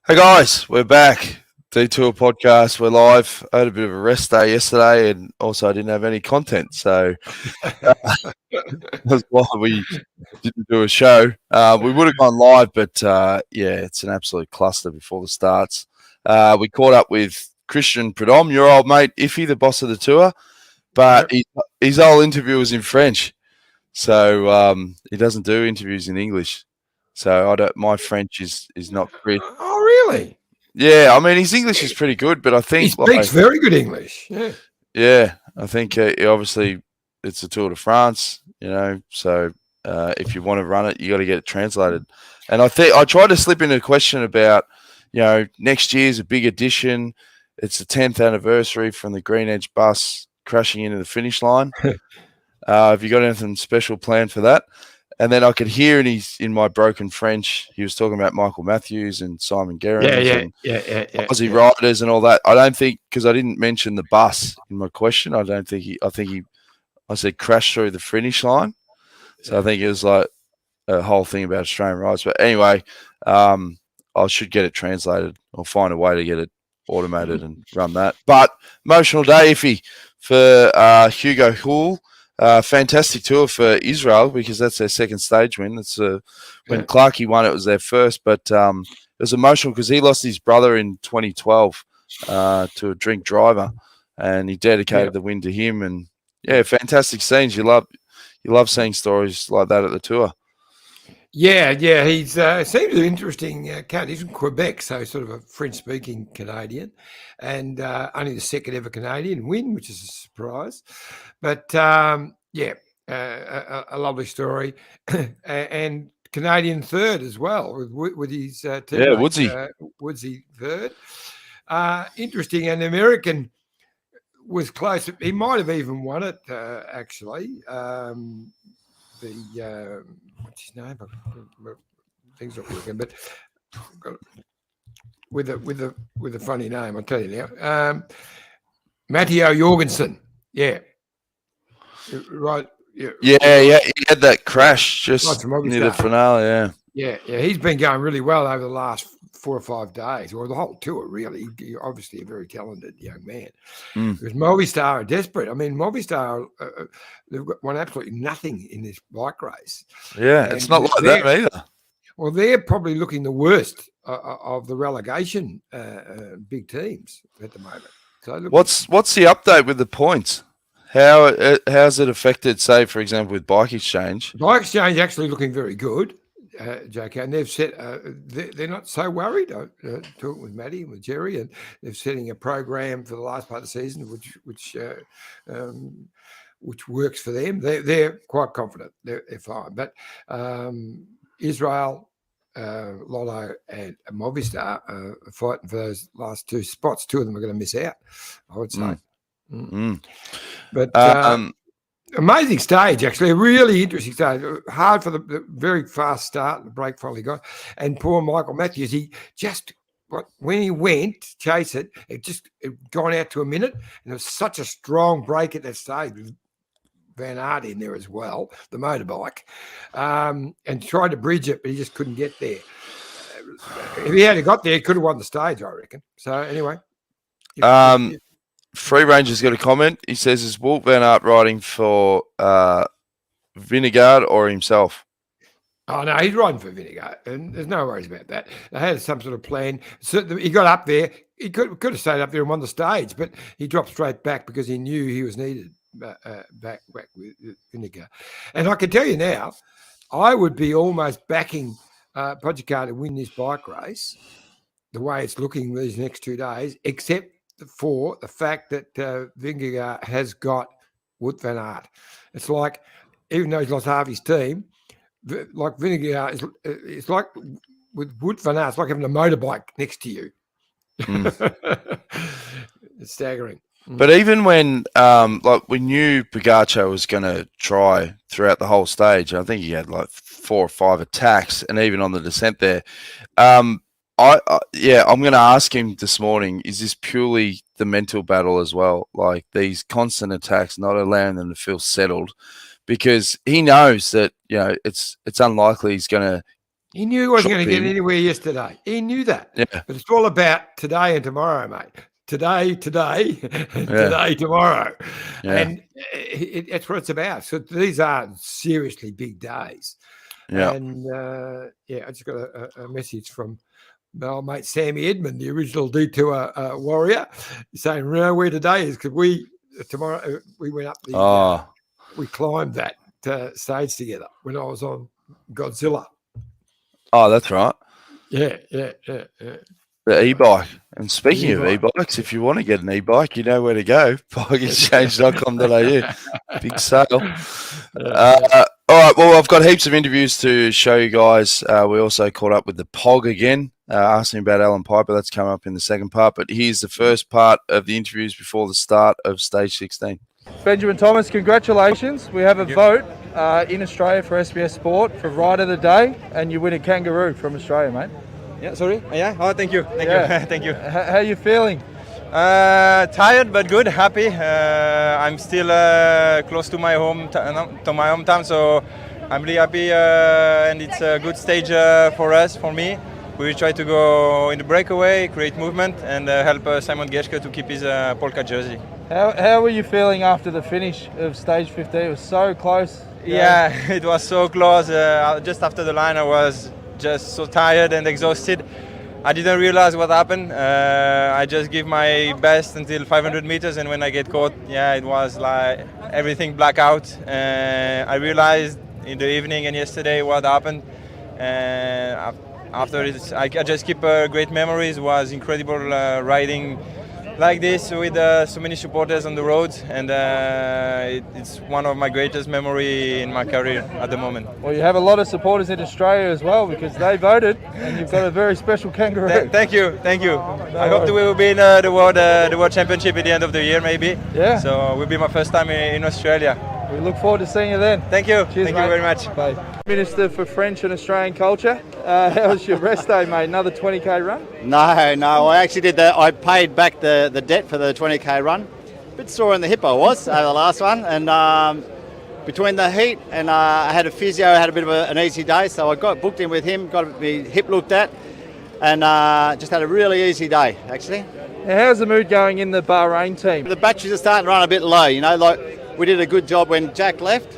Hey guys, we're back. Detour podcast. We're live. I had a bit of a rest day yesterday, and also I didn't have any content, so that's why we didn't do a show. We would have gone live, but yeah, it's an absolute cluster before the starts. We caught up with Christian Prudhomme, your old mate Iffy, the boss of the tour, but his whole interview was in French, so he doesn't do interviews in English. So my French is not great. Oh, really? Yeah, I mean his English is pretty good, but I think he speaks very good English. Yeah, I think obviously it's the Tour de France, so if you want to run it, you got to get it translated. And I tried to slip in a question about, next year's a big edition. It's the 10th anniversary from the Green Edge bus crashing into the finish line. Have you got anything special planned for that? And then I could hear in my broken French, he was talking about Michael Matthews and Simon Gerrans and Aussie riders and all that. I don't think, because I didn't mention the bus in my question, I said crash through the finish line. So I think it was like a whole thing about Australian riders. But anyway, I should get it translated or find a way to get it automated and run that. But emotional day, Iffy, for Hugo Houle. Fantastic tour for Israel because that's their second stage win. It's when Clarkey won, it was their first, but it was emotional because he lost his brother in 2012 to a drink driver, and he dedicated the win to him. And fantastic scenes. You love seeing stories like that at the tour. Yeah, he's seems an interesting cat. He's from Quebec, so sort of a French-speaking Canadian, and only the second ever Canadian win, which is a surprise. But a lovely story, and Canadian third as well with his teammate, Woodsy third. Interesting, and the American was close. He might have even won it actually. What's his name? Things not working, but with a funny name, I'll tell you now. Matteo Jorgensen. Yeah. Right. Yeah. He had that crash just near the finale. Yeah. He's been going really well over the last 4 or 5 days, or the whole tour, really. He's obviously a very talented young man. Because Movistar are desperate. I mean, Movistar, they've won absolutely nothing in this bike race. Yeah, and it's not like that either. Well, they're probably looking the worst of the relegation big teams at the moment. So what's the update with the points? How's it affected, say, for example, with Bike Exchange? Bike Exchange actually looking very good, JK, and they've set. They're not so worried. Talking with Matty and with Jerry, and they're setting a program for the last part of the season, which works for them. They're quite confident. They're fine, but Israel, Lotto, and Movistar are fighting for those last 2 spots. 2 of them are going to miss out, I would say. But amazing stage, actually, a really interesting stage. Hard for the very fast start, the break finally got. And poor Michael Matthews, he just when he went to chase it, it gone out to a minute, and there was such a strong break at that stage with Van Aert in there as well, the motorbike, and tried to bridge it, but he just couldn't get there. If he had got there, he could have won the stage, I reckon. So anyway. Free Ranger's got a comment. He says, is Wout van Aert riding for Vingegaard or himself? Oh, no, he's riding for Vingegaard, and there's no worries about that. They had some sort of plan. So he got up there. He could have stayed up there and won the stage, but he dropped straight back because he knew he was needed back with Vingegaard. And I can tell you now, I would be almost backing Pogacar to win this bike race the way it's looking these next 2 days, except for the fact that Vingegaard has got Wout van Aert. It's like, even though he's lost half his team, like Vingegaard, it's like with Wout van Aert, it's like having a motorbike next to you. It's staggering. But even when, we knew Pogacar was going to try throughout the whole stage, I think he had like 4 or 5 attacks, and even on the descent there. I'm going to ask him this morning, is this purely the mental battle as well? Like these constant attacks, not allowing them to feel settled, because he knows that, it's unlikely he's going to He knew he wasn't Should going to get be. anywhere yesterday. He knew that. Yeah. But it's all about today and tomorrow, mate. Today, and today, tomorrow. Yeah. And that's what it's about. So these are seriously big days. Yeah. And, I just got a message from my old mate Sammy Edmund, the original detour warrior, saying, "We know where today is because tomorrow we went up we climbed that stage together when I was on Godzilla." Oh, that's right. Yeah. The e-bike. And speaking of e-bikes, if you want to get an e-bike, you know where to go. bikeexchange.com.au. Big sale. All right, well, I've got heaps of interviews to show you guys. We also caught up with the POG again, asking about Alan Piper. That's coming up in the second part. But here's the first part of the interviews before the start of stage 16. Benjamin Thomas, congratulations. We have a vote in Australia for SBS Sport for Ride of the Day, and you win a kangaroo from Australia, mate. Yeah, sorry. Yeah. Oh, thank you. Thank you. How are you feeling? Tired but good, happy. I'm still close to my hometown, so I'm really happy, and it's a good stage for me. We will try to go in the breakaway, create movement, and help Simon Geschke to keep his polka jersey. How were you feeling after the finish of stage 15? It was so close. Yeah, it was so close. Just after the line, I was just so tired and exhausted. I didn't realize what happened. I just give my best until 500 meters, and when I get caught, it was like everything black out. I realized in the evening and yesterday what happened. After it, I just keep great memories. It was incredible riding like this with so many supporters on the road, and it's one of my greatest memory in my career at the moment. Well, you have a lot of supporters in Australia as well because they voted, and you've got a very special kangaroo. Thank you. I hope that we will be in the World Championship at the end of the year, maybe. Yeah. So it will be my first time in Australia. We look forward to seeing you then. Thank you. Cheers, Thank you very much. Bye. Minister for French and Australian Culture. How was your rest day, mate? Another 20k run? No. I actually did that. I paid back the debt for the 20k run. A bit sore in the hip I was over the last one, and between the heat and I had a physio, I had a bit of an easy day, so I got booked in with him, got my hip looked at, and just had a really easy day actually. Now, how's the mood going in the Bahrain team? The batteries are starting to run a bit low, like we did a good job when Jack left.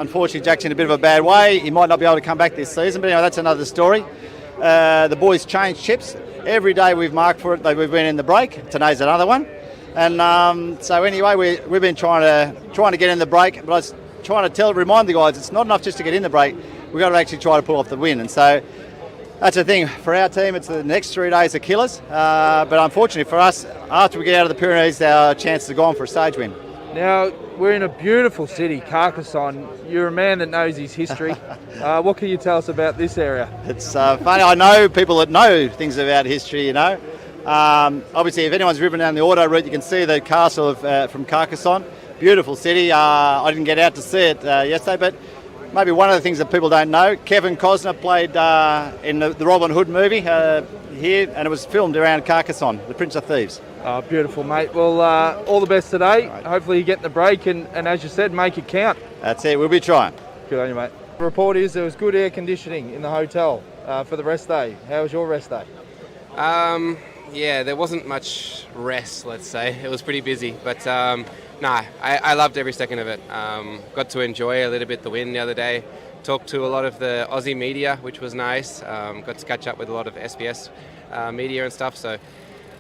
Unfortunately, Jack's in a bit of a bad way. He might not be able to come back this season, but anyway, that's another story. The boys changed chips. Every day we've marked for it, we've been in the break. Today's another one. And so anyway, we've been trying to get in the break, but I was trying to remind the guys, it's not enough just to get in the break. We've got to actually try to pull off the win. And so that's the thing. For our team, it's the next 3 days are killers. But unfortunately for us, after we get out of the Pyrenees, our chances are gone for a stage win. Now, we're in a beautiful city, Carcassonne. You're a man that knows his history. What can you tell us about this area? It's funny. I know people that know things about history, Obviously, if anyone's driven down the auto route, you can see the castle from Carcassonne. Beautiful city. I didn't get out to see it yesterday, but maybe one of the things that people don't know, Kevin Costner played in the Robin Hood movie here, and it was filmed around Carcassonne, the Prince of Thieves. Oh, beautiful, mate. Well, all the best today. Hopefully you get in the break and as you said, make it count. That's it. We'll be trying. Good on you, mate. The report is there was good air conditioning in the hotel for the rest day. How was your rest day? Yeah, there wasn't much rest, let's say. It was pretty busy, but I loved every second of it. Got to enjoy a little bit the win the other day. Talked to a lot of the Aussie media, which was nice. Got to catch up with a lot of SBS media and stuff, so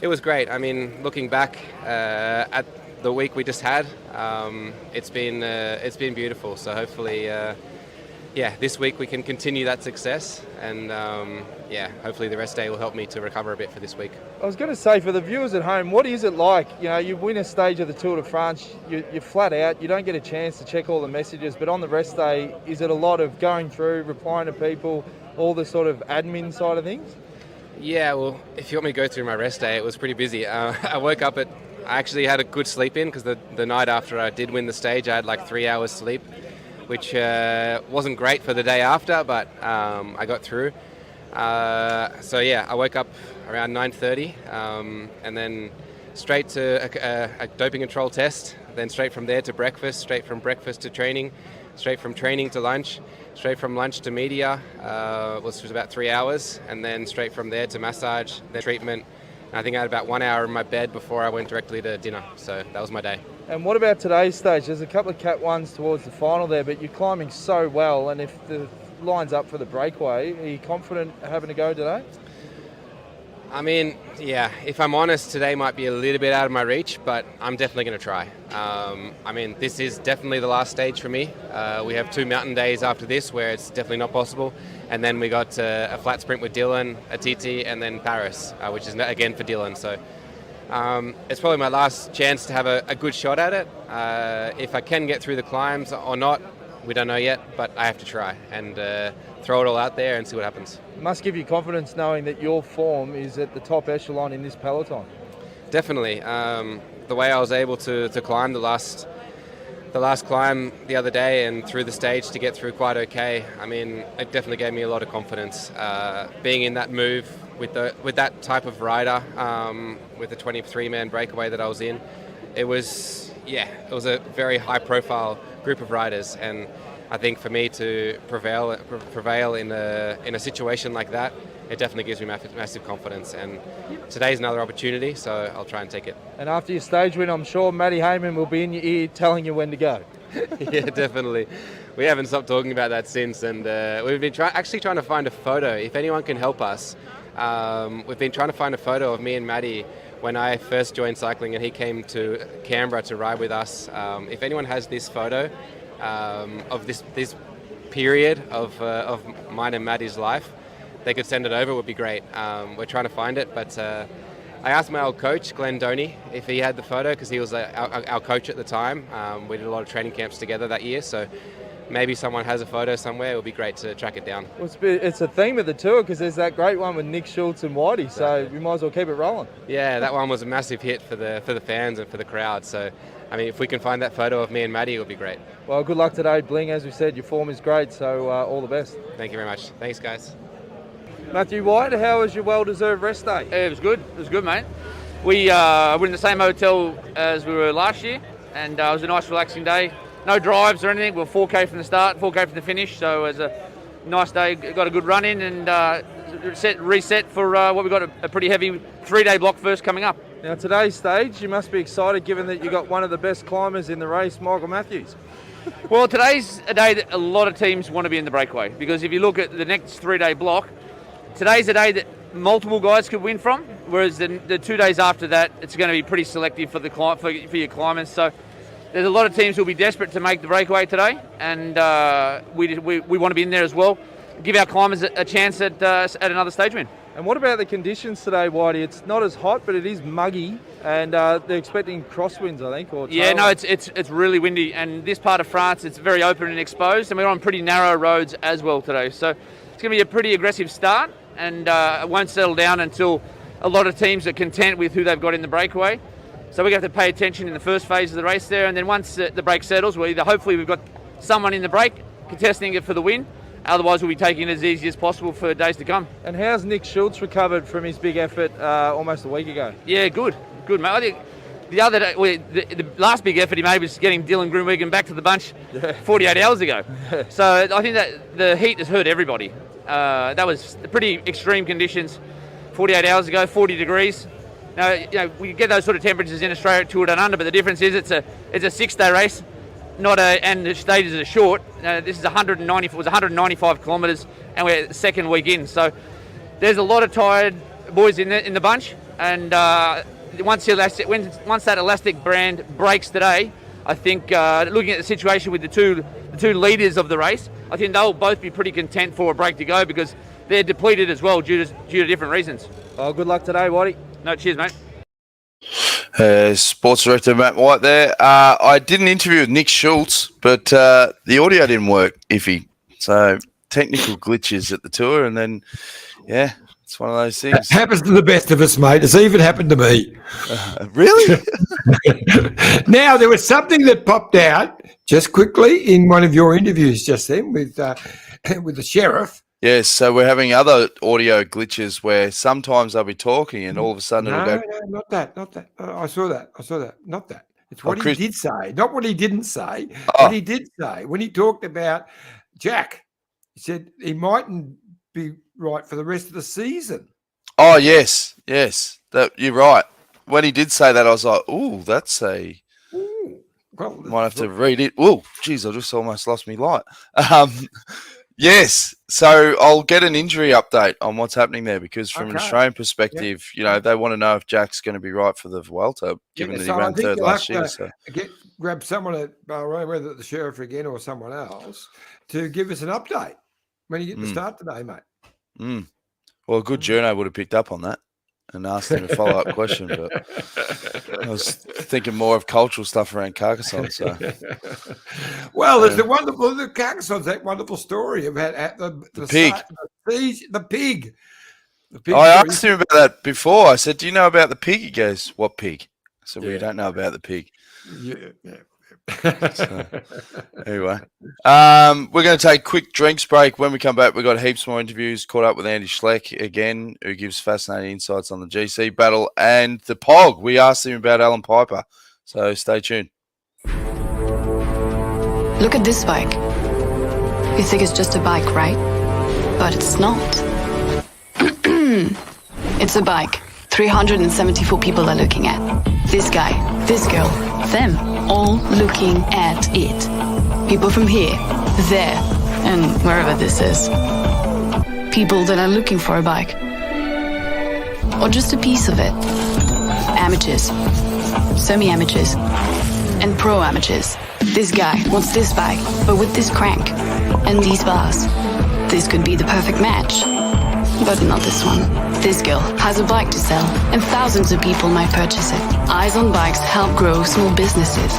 it was great. I mean, looking back at the week we just had, it's been beautiful. So hopefully, this week we can continue that success, and hopefully the rest day will help me to recover a bit for this week. I was going to say, for the viewers at home, what is it like? You win a stage of the Tour de France, you're flat out, you don't get a chance to check all the messages, but on the rest day, is it a lot of going through, replying to people, all the sort of admin side of things? Yeah, well, if you want me to go through my rest day, it was pretty busy. I woke up I actually had a good sleep in because the night after I did win the stage, I had like 3 hours sleep, which wasn't great for the day after, but I got through. I woke up around 9:30 and then straight to a doping control test, then straight from there to breakfast, straight from breakfast to training. straight from training to lunch, straight from lunch to media, which was about 3 hours, and then straight from there to massage, then treatment. And I think I had about 1 hour in my bed before I went directly to dinner. So that was my day. And what about today's stage? There's a couple of Cat 1s towards the final there, but you're climbing so well, and if the line's up for the breakaway, are you confident having a go today? I mean, yeah, if I'm honest, today might be a little bit out of my reach, but I'm definitely going to try. I mean, this is definitely the last stage for me. We have 2 mountain days after this where it's definitely not possible. And then we got a flat sprint with Dylan, a TT, and then Paris, which is again for Dylan. So it's probably my last chance to have a good shot at it. If I can get through the climbs or not, we don't know yet, but I have to try and throw it all out there and see what happens. It must give you confidence knowing that your form is at the top echelon in this peloton. Definitely. The way I was able to climb the last climb the other day and through the stage to get through quite okay, I mean, it definitely gave me a lot of confidence. Being in that move with that type of rider, with the 23-man breakaway that I was in, it was a very high-profile group of riders, and I think for me to prevail in a situation like that, it definitely gives me massive confidence. And today's another opportunity, so I'll try and take it. And after your stage win, I'm sure Matty Hayman will be in your ear telling you when to go. Yeah, definitely. We haven't stopped talking about that since, and we've been actually trying to find a photo. If anyone can help us, we've been trying to find a photo of me and Matty when I first joined cycling and he came to Canberra to ride with us. If anyone has this photo of this period of mine and Matty's life, they could send it over, it would be great. We're trying to find it, but I asked my old coach, Glenn Doney, if he had the photo, because he was our coach at the time. We did a lot of training camps together that year, so maybe someone has a photo somewhere. It would be great to track it down. Well, it's a theme of the tour, because there's that great one with Nick Schultz and Whitey, so we might as well keep it rolling. Yeah, that one was a massive hit for the fans and for the crowd. So, I mean, if we can find that photo of me and Matty, it would be great. Well, good luck today, Bling. As we said, your form is great, so all the best. Thank you very much. Thanks, guys. Matthew White, how was your well-deserved rest day? It was good. It was good, mate. We were in the same hotel as we were last year, and it was a nice, relaxing day. No drives or anything. We were 4K from the start, 4K from the finish, so it was a nice day. Got a good run in and reset for what we got a pretty heavy 3-day block first coming up. Now, today's stage, you must be excited given that you got one of the best climbers in the race, Michael Matthews. Well, today's a day that a lot of teams want to be in the breakaway, because if you look at the next 3-day block, today's a day that multiple guys could win from, whereas the 2 days after that, it's going to be pretty selective for your climbers. So there's a lot of teams who will be desperate to make the breakaway today, and we want to be in there as well. Give our climbers a chance at another stage win. And what about the conditions today, Whitey? It's not as hot, but it is muggy, and they're expecting crosswinds, I think. Or yeah, no, it's really windy, and this part of France, it's very open and exposed, and we're on pretty narrow roads as well today. So it's going to be a pretty aggressive start, and it won't settle down until a lot of teams are content with who they've got in the breakaway. So we have to pay attention in the first phase of the race there, and then once the break settles, hopefully we've got someone in the break contesting it for the win. Otherwise, we'll be taking it as easy as possible for days to come. And how's Nick Schultz recovered from his big effort almost a week ago? Yeah, good, mate. I think the other day, the last big effort he made was getting Dylan Groenewegen back to the bunch 48 hours ago. So I think that the heat has hurt everybody. That was pretty extreme conditions 48 hours ago, 40 degrees. Now, we get those sort of temperatures in Australia at Tour Down Under, but the difference is it's a 6-day race. And the stages are short. This is 195 kilometres, and we're the second week in. So there's a lot of tired boys in the bunch. And once that elastic band breaks today, I think looking at the situation with the two leaders of the race, I think they'll both be pretty content for a break to go, because they're depleted as well due to different reasons. Oh, good luck today, Whitey. No, cheers, mate. Sports director Matt White there. I did an interview with Nick Schultz, but the audio didn't work, iffy. So technical glitches at the tour, and then, yeah, it's one of those things. It happens to the best of us, mate. It's even happened to me. Really? Now, there was something that popped out just quickly in one of your interviews just then with the sheriff. Yes, so we're having other audio glitches where sometimes I'll be talking and all of a sudden it'll go... No, not that. I saw that. Not that. It's what he did say, not what he didn't say. Oh. What he did say when he talked about Jack, he said he mightn't be right for the rest of the season. Oh, yes. That you're right. When he did say that, I was like, "Ooh, that's a." Ooh, well, Might have to read it. Oh, geez, I just almost lost me light. Yes, so I'll get an injury update on what's happening there because from an Australian perspective, they want to know if Jack's going to be right for the Vuelta, given that he ran third last year. So grab someone at Bahrain, whether the sheriff again or someone else, to give us an update when you get to start today, mate. Well, a good journo would have picked up on that and asked him a follow-up question, but I was thinking more of cultural stuff around Carcassonne. So, well, there's the Carcassonne's that wonderful story about the pig. The pig. I asked him about that before. I said, "Do you know about the pig?" He goes, "What pig?" I said, "We don't know about the pig." Yeah. So, anyway, we're going to take a quick drinks break. When we come back, we've got heaps more interviews. Caught up with Andy Schleck again, who gives fascinating insights on the GC battle and the POG. We asked him about Alan Piper, so stay tuned. Look at this bike. You think it's just a bike, right? But it's not. It's a bike 374 people are looking at. This guy, this girl, them, all looking at it. People from here, there, and wherever this is. People that are looking for a bike. Or just a piece of it. Amateurs, semi-amateurs, and pro-amateurs. This guy wants this bike, but with this crank and these bars. This could be the perfect match. But not this one. This girl has a bike to sell, and thousands of people might purchase it. Eyes on Bikes help grow small businesses.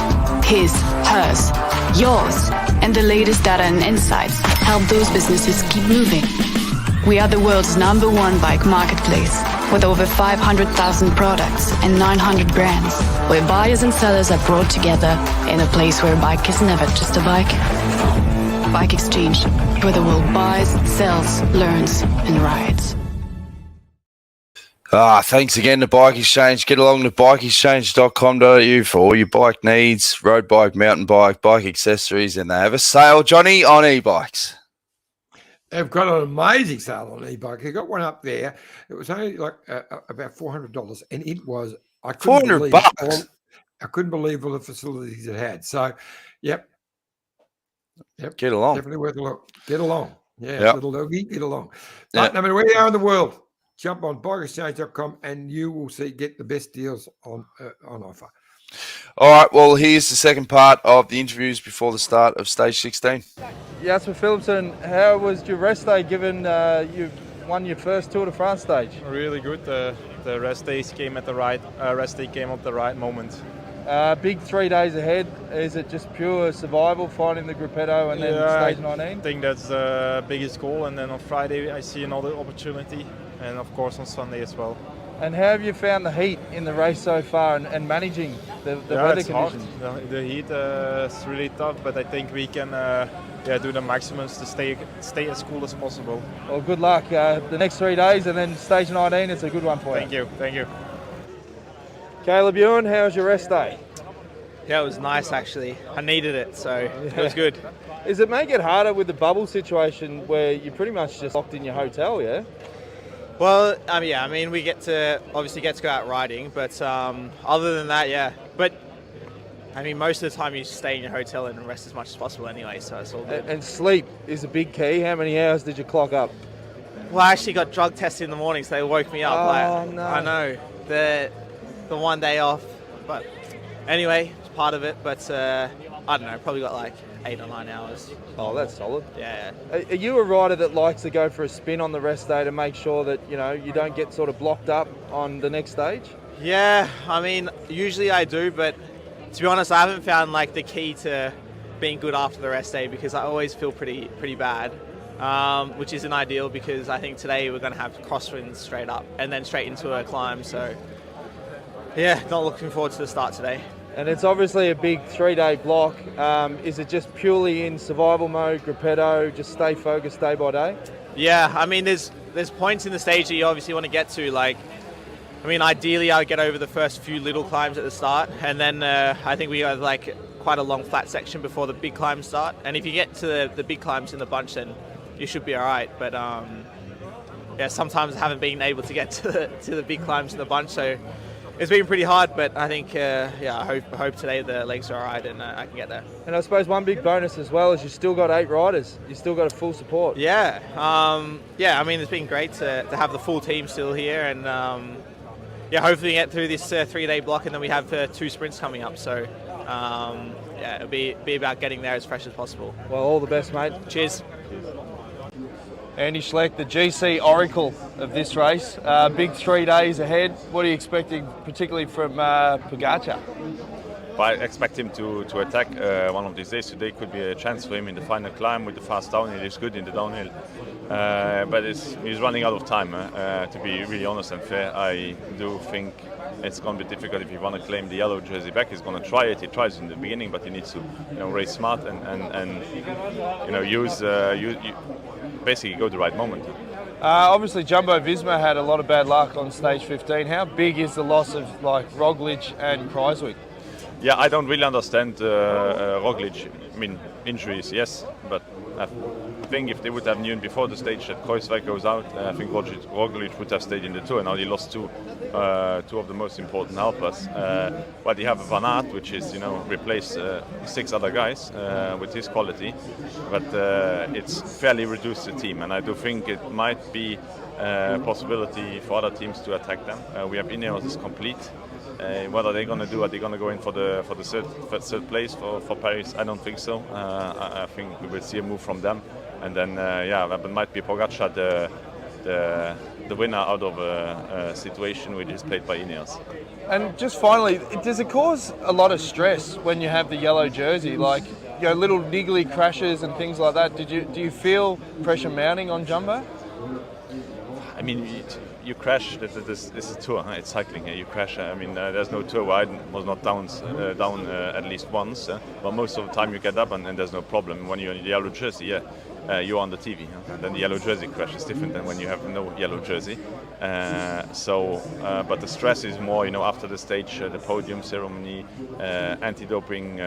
His, hers, yours, and the latest data and insights help those businesses keep moving. We are the world's #1 bike marketplace, with over 500,000 products and 900 brands, where buyers and sellers are brought together in a place where a bike is never just a bike. Bike Exchange, where the world buys, sells, learns, and rides. Thanks again to Bike Exchange. Get along to bikeexchange.com.au for all your bike needs, road bike, mountain bike, bike accessories, and they have a sale, Johnny, on e-bikes. They've got an amazing sale on e-bike. They got one up there. It was only like about $400, and it was $400. I couldn't believe all the facilities it had. So, yep. Get along. Definitely worth a look. Get along. Yeah, yep. Little doggy, get along. But no matter where you are in the world, jump on bikeexchange.com and you will get the best deals on offer. All right, well, here's the second part of the interviews before the start of stage 16. Jasper Philipsen, how was your rest day given you won your first Tour de France stage? Really good. The rest day came at the right moment. Big 3 days ahead. Is it just pure survival, finding the Gruppetto and then stage 19? I think that's the biggest goal, and then on Friday I see another opportunity, and of course on Sunday as well. And how have you found the heat in the race so far and managing the weather conditions? The heat is really tough, but I think we can do the maximums to stay as cool as possible. Well, good luck. The next 3 days and then stage 19, it's a good one for you. Thank you. Caleb Bjorn, how was your rest day? Yeah, it was nice actually. I needed it, so it was good. Does it make it harder with the bubble situation where you're pretty much just locked in your hotel, yeah? Well, I mean, we get to go out riding, but other than that, yeah. But I mean, most of the time you stay in your hotel and rest as much as possible anyway, so it's all good. And sleep is a big key. How many hours did you clock up? Well, I actually got drug tested in the morning, so they woke me up. Oh, no. I know. The 1 day off, but anyway, it's part of it. But I don't know, probably got like 8 or 9 hours. Oh, that's solid. Yeah. Are you a rider that likes to go for a spin on the rest day to make sure that you don't get sort of blocked up on the next stage? Yeah, I mean, usually I do, but to be honest, I haven't found like the key to being good after the rest day because I always feel pretty bad, which isn't ideal because I think today we're going to have crosswinds straight up and then straight into a climb. So yeah, not looking forward to the start today. And it's obviously a big 3 day block. Is it just purely in survival mode, Gruppetto, just stay focused day by day? Yeah, I mean, there's points in the stage that you obviously want to get to, like I mean, ideally, I would get over the first few little climbs at the start, and then I think we have like quite a long flat section before the big climbs start. And if you get to the big climbs in the bunch, then you should be all right. But yeah, sometimes I haven't been able to get to the big climbs in the bunch, so it's been pretty hard. But I think, yeah, I hope today the legs are all right and I can get there. And I suppose one big bonus as well is you've still got 8 riders. You've still got a full support. Yeah, yeah. I mean, it's been great to have the full team still here, and yeah, hopefully get through this 3-day block, and then we have 2 sprints coming up. So yeah, it'll be about getting there as fresh as possible. Well, all the best, mate. Cheers. Andy Schleck, the GC oracle of this race. Big 3 days ahead. What are you expecting, particularly from Pogačar? I expect him to attack one of these days. Today could be a chance for him in the final climb with the fast downhill. He's good in the downhill, but he's running out of time. To be really honest and fair, I do think it's going to be difficult if you want to claim the yellow jersey back. He's going to try it. He tries in the beginning, but he needs to, race smart and use basically go the right moment. Obviously, Jumbo Visma had a lot of bad luck on stage 15. How big is the loss of like Roglic and Kruijswijk? Yeah, I don't really understand Roglic. I mean, injuries, yes, but I think if they would have known before the stage that Kruijswijk goes out, I think Roglic would have stayed in the Tour. Now he lost two of the most important helpers. But you have Van Aert, which is, replaced 6 other guys with his quality. But it's fairly reduced the team, and I do think it might be a possibility for other teams to attack them. We have Ineos is complete. What are they going to do? Are they going to go in for the third place for Paris? I don't think so. I think we will see a move from them, and then it might be Pogačar the winner out of a situation which is played by Ineos. And just finally, does it cause a lot of stress when you have the yellow jersey, like little niggly crashes and things like that? Do you feel pressure mounting on Jumbo? I mean, you crash. This is a tour. It's cycling here. You crash. I mean, there's no tour where I was not down at least once. But most of the time you get up and there's no problem. When you're in the yellow jersey, you're on the TV. And then the yellow jersey crash is different than when you have no yellow jersey. But the stress is more, after the stage, the podium ceremony, anti-doping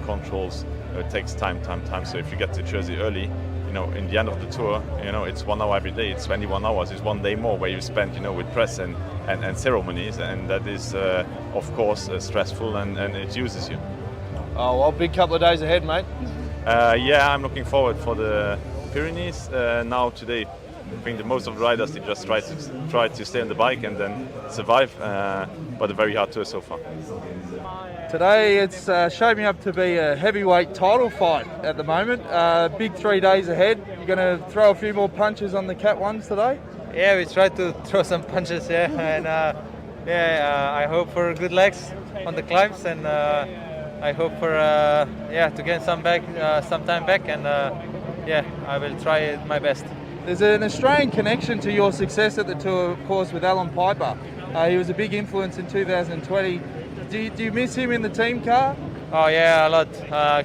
controls. It takes time. So if you get the jersey early, in the end of the tour, it's 1 hour every day. It's 21 hours. It's 1 day more where you spend, with press and ceremonies, and that is, of course, stressful and it uses you. Oh, well, big couple of days ahead, mate. I'm looking forward for the Pyrenees. Now today, I think that most of the riders they just try to stay on the bike and then survive, but a very hard tour so far. Today it's shaping up to be a heavyweight title fight at the moment. Big 3 days ahead. You're going to throw a few more punches on the Cat 1s today? Yeah, we tried to throw some punches, and I hope for good legs on the climbs, and I hope for to get some time back, and I will try my best. There's an Australian connection to your success at the Tour, of course, with Alan Piper. He was a big influence in 2020. Do you miss him in the team car? Oh yeah, a lot.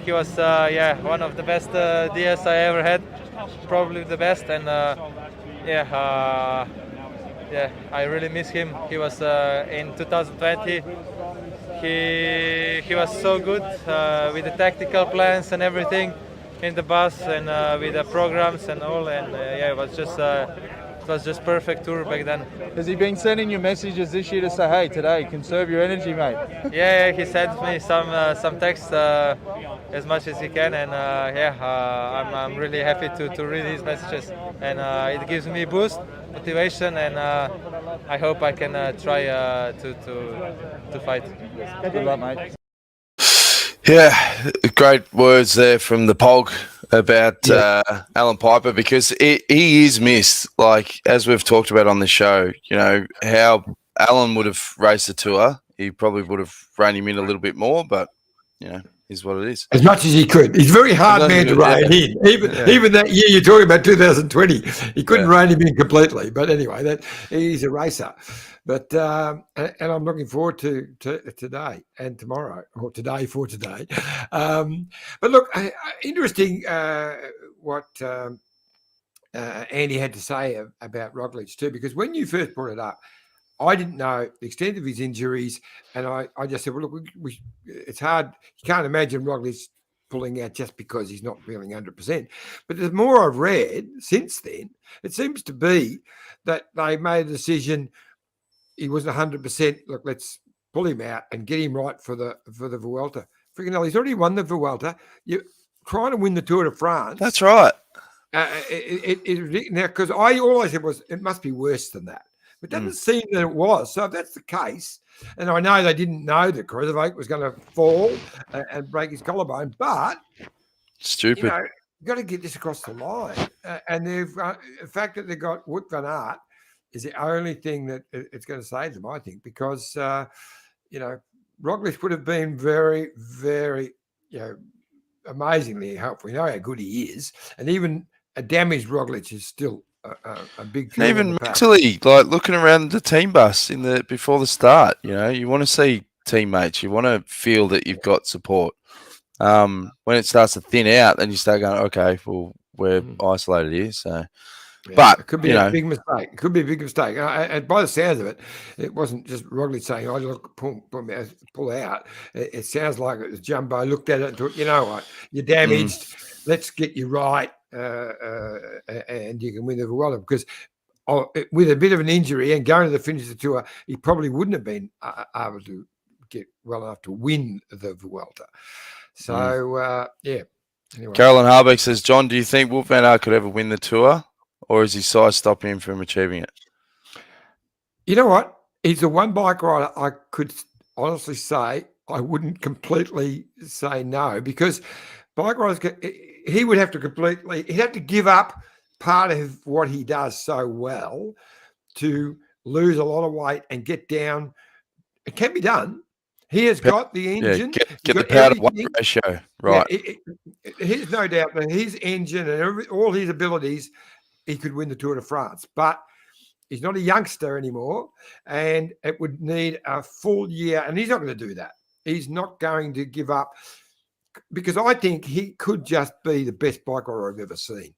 He was one of the best DS I ever had, probably the best, and I really miss him. He was in 2020. He was so good with the tactical plans and everything in the bus and with the programs and all, and it was just perfect tour back then. Has he been sending you messages this year to say, hey, today, conserve your energy, mate? Yeah, he sends me some text as much as he can, and I'm really happy to read his messages, and it gives me boost, motivation, and I hope I can try to fight. Good luck, mate. Yeah, great words there from the Pog about Alan Piper, because he is missed. Like, as we've talked about on the show, how Alan would have raced the tour. He probably would have reined him in a little bit more, but, is what it is. As much as he could. He's a very hard man to rein in. Even that year you're talking about, 2020, he couldn't rein him in completely. But anyway, he's a racer. But and I'm looking forward to today and tomorrow, or today for today. But look, interesting what Andy had to say about Roglic too, because when you first brought it up, I didn't know the extent of his injuries, and I just said, well, look, it's hard. You can't imagine Roglic pulling out just because he's not feeling 100%. But the more I've read since then, it seems to be that they made a decision. He wasn't 100%. Look, let's pull him out and get him right for the Vuelta. Freaking hell, he's already won the Vuelta. You're trying to win the Tour de France. That's right. Now, because all I said was it must be worse than that. But it doesn't seem that it was. So if that's the case, and I know they didn't know that Kreuzvik was going to fall and break his collarbone, but stupid. You've got to get this across the line. And the fact that they got Wout van Aert is the only thing that it's going to save them, I think, because Roglic would have been very, very, amazingly helpful. We know how good he is, and even a damaged Roglic is still a big. And even mentally, like looking around the team bus before the start, you want to see teammates. You want to feel that you've got support. When it starts to thin out, then you start going, okay, well, we're isolated here, so. Yeah, but it could be a big mistake. It could be a big mistake. And by the sounds of it, it wasn't just Roglic saying, "Oh, look, pull out." It sounds like it was Jumbo looked at it and thought, "You know what? You're damaged. Let's get you right, and you can win the Vuelta." Because with a bit of an injury and going to the finish of the Tour, he probably wouldn't have been able to get well enough to win the Vuelta. So, yeah. Anyway. Carolyn Harbeck says, John, do you think Wout van Aert could ever win the Tour? Or is his size stopping him from achieving it? You know what? He's the one bike rider I could honestly say I wouldn't completely say no, because bike riders, he would have to he'd have to give up part of what he does so well to lose a lot of weight and get down. It can be done. He has got the engine. Get the power to weight ratio right. Yeah, there's no doubt that his engine and all his abilities, he could win the Tour de France, but he's not a youngster anymore, and it would need a full year, and he's not going to do that. He's not going to give up, because I think he could just be the best bike rider I've ever seen.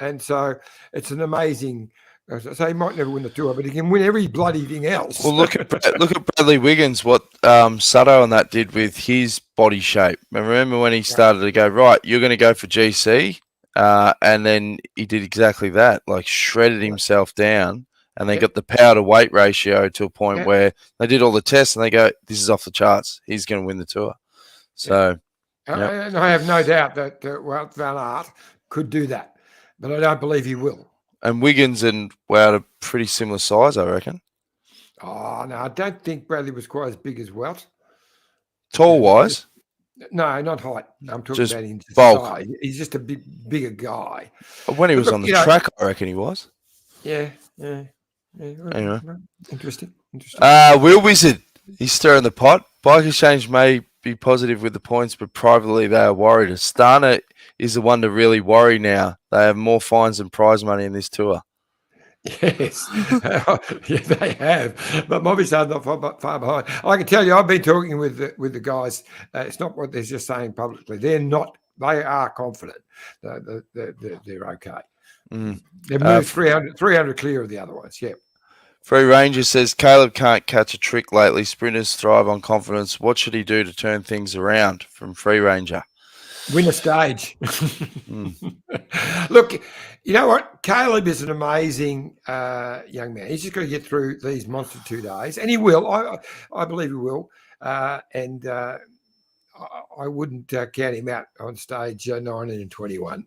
And so it's an amazing. So he might never win the Tour, but he can win every bloody thing else. Well, look at Bradley Wiggins, what Sutto and that did with his body shape. Remember when he started to go, right, you're going to go for GC? And then he did exactly that, like shredded himself down, and they got the power to weight ratio to a point where they did all the tests and they go, this is off the charts. He's going to win the Tour. So, and I have no doubt that Wout van Aert could do that, but I don't believe he will. And Wiggins and Wout are pretty similar size, I reckon. Oh, no, I don't think Bradley was quite as big as Wout. Tall-wise? No, not height. I'm talking just about in bulk. size. He's just a bigger guy. When he was on the track, I reckon he was. Yeah. Anyway. Interesting. Wheel Wizard, he's stirring the pot. Bike Exchange may be positive with the points, but privately they are worried. Astana is the one to really worry now. They have more fines and prize money in this Tour. Yes, yeah, they have. But Movistar's not far behind. I can tell you, I've been talking with the guys. It's not what they're just saying publicly. They're not. They are confident. They're okay. They've moved 300 clear of the other ones. Yeah. Free Ranger says Caleb can't catch a trick lately. Sprinters thrive on confidence. What should he do to turn things around? From Free Ranger. Win a stage. Look, you know what? Caleb is an amazing young man. He's just got to get through these monster 2 days, and he will. I believe he will. And I wouldn't count him out on stage 19 and 21.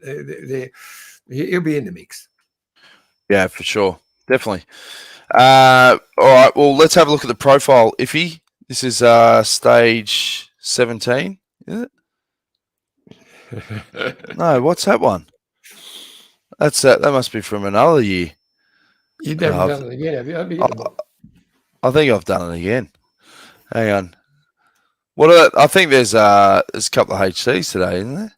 He'll be in the mix. Yeah, for sure. Definitely. All right. Well, let's have a look at the profile. Iffy, this is stage 17, is it? No, what's that one? That must be from another year. You've never done it again, have you? I think I've done it again. Hang on. I think there's a couple of HCs today, isn't there?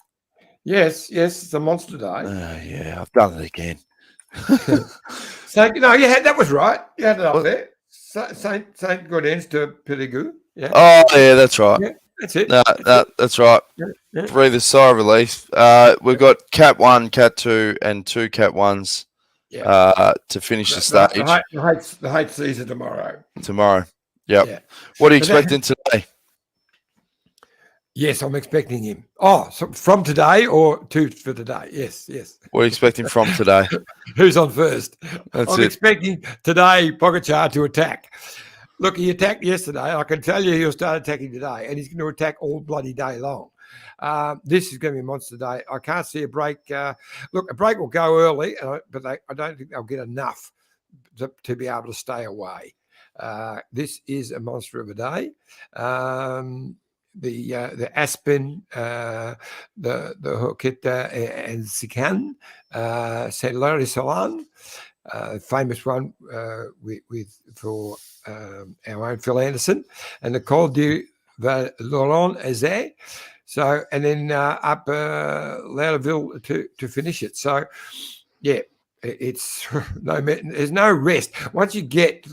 Yes, it's a monster day. Yeah, I've done it again. So no, you had that was right. You had it up there. Saint Gaudens to Périgueux. Yeah. Oh yeah, that's right. Yeah, that's it. No, that's right. Yeah. Breathe a sigh of relief. We've got Cat 1, Cat 2, and 2 Cat 1s to finish the stage. The hate season tomorrow. Tomorrow. Yep. Yeah. What are you expecting today? Yes, I'm expecting him. Oh, so from today or for today? Yes. What are you expecting from today? Who's on first? That's I'm it. expecting today Pogačar to attack. Look, he attacked yesterday. I can tell you he'll start attacking today, and he's going to attack all bloody day long. This is going to be a monster day. I can't see a break. Look, a break will go early, but I don't think they'll get enough to be able to stay away. This is a monster of a day. The Aspen, the Hoqueta and Sican, Saint Larry Solan, famous one for our own Phil Anderson, and the Col du Laurent Azé. So, and then up Lauderville to finish it. So, yeah, it's there's no rest. Once you get,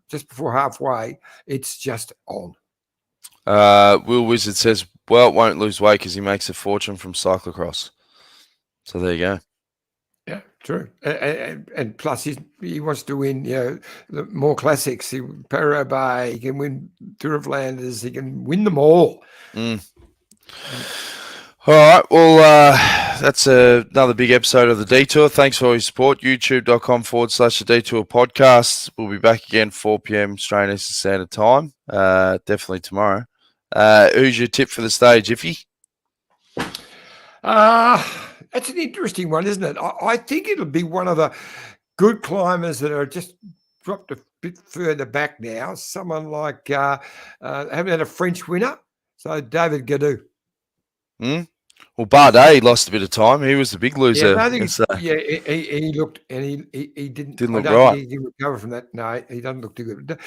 just before halfway, it's just on. Will Wizard says, well, it won't lose weight because he makes a fortune from cyclocross. So there you go. Yeah, true. And plus, he wants to win, the more classics. Paris-Roubaix, he can win Tour of Flanders, he can win them all. All right. Well, that's another big episode of The Detour. Thanks for all your support. YouTube.com/The Detour podcast. We'll be back again 4 p.m. Australian Eastern Standard Time. Definitely tomorrow. Who's your tip for the stage, Iffy? That's an interesting one, isn't it? I think it'll be one of the good climbers that are just dropped a bit further back now. Someone like, haven't had a French winner, so David Gaudu. Well, Bardet lost a bit of time. He was the big loser. Yeah, I think he looked, and he didn't look right. He didn't recover from that. No, he doesn't look too good.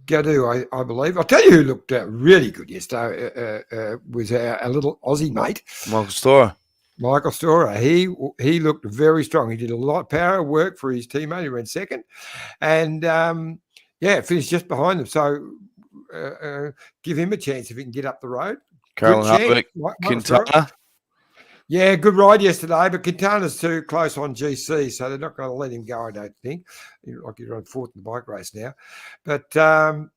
Gaudu, I believe. I'll tell you who looked really good yesterday was our little Aussie mate, Michael Storer. He looked very strong. He did a lot of power work for his teammate. He ran second, and finished just behind them. So give him a chance if he can get up the road. Carolyn Hartwick, Quintana. Yeah, good ride yesterday, but Quintana's too close on GC, so they're not going to let him go, I don't think. Like he's on fourth in the bike race now. But, I'll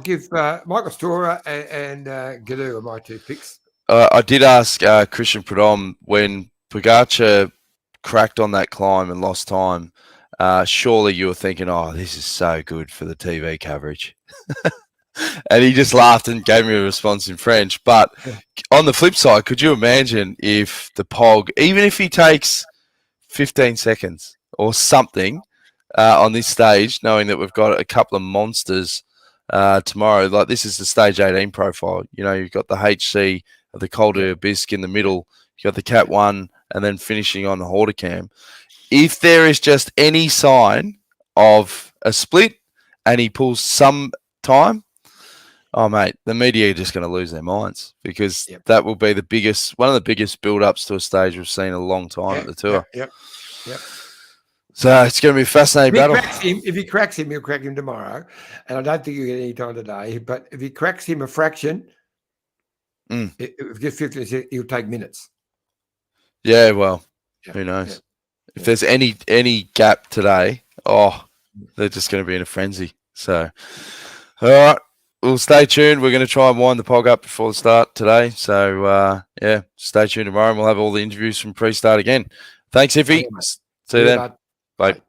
give Michael Storer and Gaudu are my two picks. I did ask Christian Prudhomme when Pogačar cracked on that climb and lost time, surely you were thinking, oh, this is so good for the TV coverage. And he just laughed and gave me a response in French. But on the flip side, could you imagine if the Pog, even if he takes 15 seconds or something on this stage, knowing that we've got a couple of monsters tomorrow, like this is the stage 18 profile. You've got the HC of the Col de Bisque in the middle, you've got the Cat 1, and then finishing on the Hautacam. If there is just any sign of a split and he pulls some time, oh, mate, the media are just going to lose their minds because that will be one of the biggest build-ups to a stage we've seen in a long time at the Tour. Yep. So it's going to be a fascinating battle. If he cracks him, he'll crack him tomorrow. And I don't think he'll get any time today. But if he cracks him a fraction, if he gets 50, he'll take minutes. Yeah, well, who knows? If there's any gap today, they're just going to be in a frenzy. So, all right. Well, stay tuned. We're going to try and wind the Pog up before the start today. So, stay tuned tomorrow and we'll have all the interviews from pre-start again. Thanks, Iffy. See you then. Bye.